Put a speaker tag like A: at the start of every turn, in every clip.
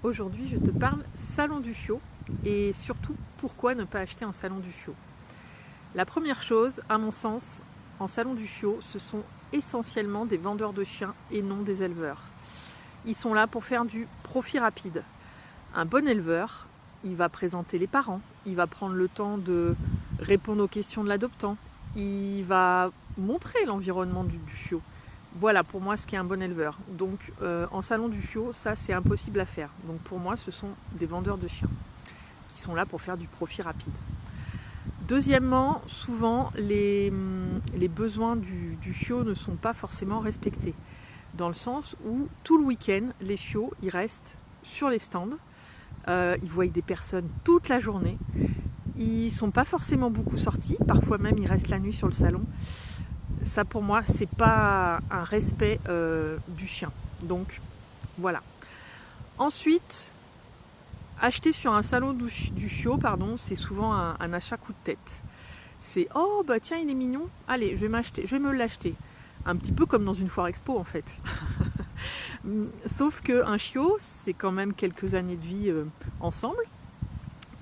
A: Aujourd'hui je te parle salon du chiot et surtout pourquoi ne pas acheter en salon du chiot. La première chose, à mon sens, en salon du chiot, ce sont essentiellement des vendeurs de chiens et non des éleveurs. Ils sont là pour faire du profit rapide. Un bon éleveur, il va présenter les parents, il va prendre le temps de répondre aux questions de l'adoptant, il va montrer l'environnement du chiot. Voilà pour moi ce qu'est un bon éleveur. Donc en salon du chiot, ça c'est impossible à faire. Donc pour moi ce sont des vendeurs de chiens qui sont là pour faire du profit rapide. Deuxièmement, souvent les besoins du chiot ne sont pas forcément respectés. Dans le sens où tout le week-end, les chiots ils restent sur les stands, ils voient des personnes toute la journée, ils ne sont pas forcément beaucoup sortis, parfois même ils restent la nuit sur le salon. Ça pour moi c'est pas un respect du chien, donc voilà. Ensuite, acheter sur un salon du chiot, c'est souvent un achat coup de tête. C'est oh bah tiens il est mignon, allez je vais me l'acheter. Un petit peu comme dans une foire expo en fait. Sauf qu'un chiot c'est quand même quelques années de vie ensemble.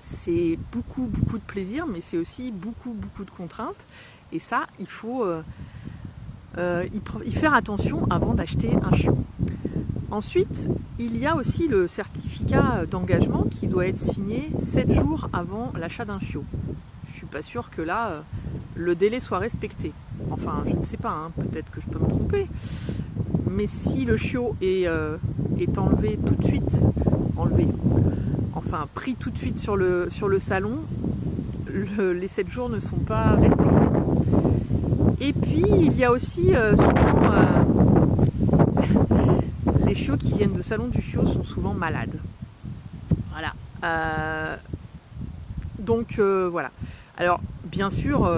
A: C'est beaucoup de plaisir, mais c'est aussi beaucoup de contraintes. Et ça, il faut y faire attention avant d'acheter un chiot. Ensuite, il y a aussi le certificat d'engagement qui doit être signé 7 jours avant l'achat d'un chiot. Je ne suis pas sûre que là, le délai soit respecté. Enfin, je ne sais pas, hein, peut-être que je peux me tromper. Mais si le chiot est enlevé tout de suite, pris tout de suite sur le salon, les 7 jours ne sont pas respectés. Et puis il y a aussi souvent les chiots qui viennent de salon du chiot sont souvent malades. Voilà. Voilà. Alors bien sûr,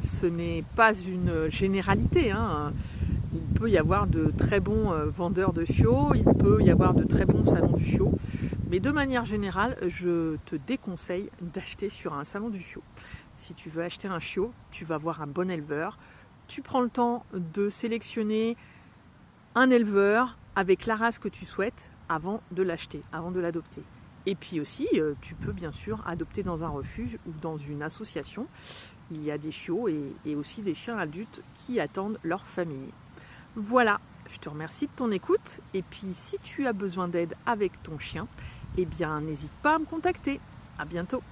A: ce n'est pas une généralité, hein. Il peut y avoir de très bons vendeurs de chiots, il peut y avoir de très bons salons du chiot. Mais de manière générale, je te déconseille d'acheter sur un salon du chiot. Si tu veux acheter un chiot, tu vas voir un bon éleveur. Tu prends le temps de sélectionner un éleveur avec la race que tu souhaites avant de l'acheter, avant de l'adopter. Et puis aussi, tu peux bien sûr adopter dans un refuge ou dans une association. Il y a des chiots et aussi des chiens adultes qui attendent leur famille. Voilà, je te remercie de ton écoute. Et puis si tu as besoin d'aide avec ton chien, eh bien n'hésite pas à me contacter. À bientôt.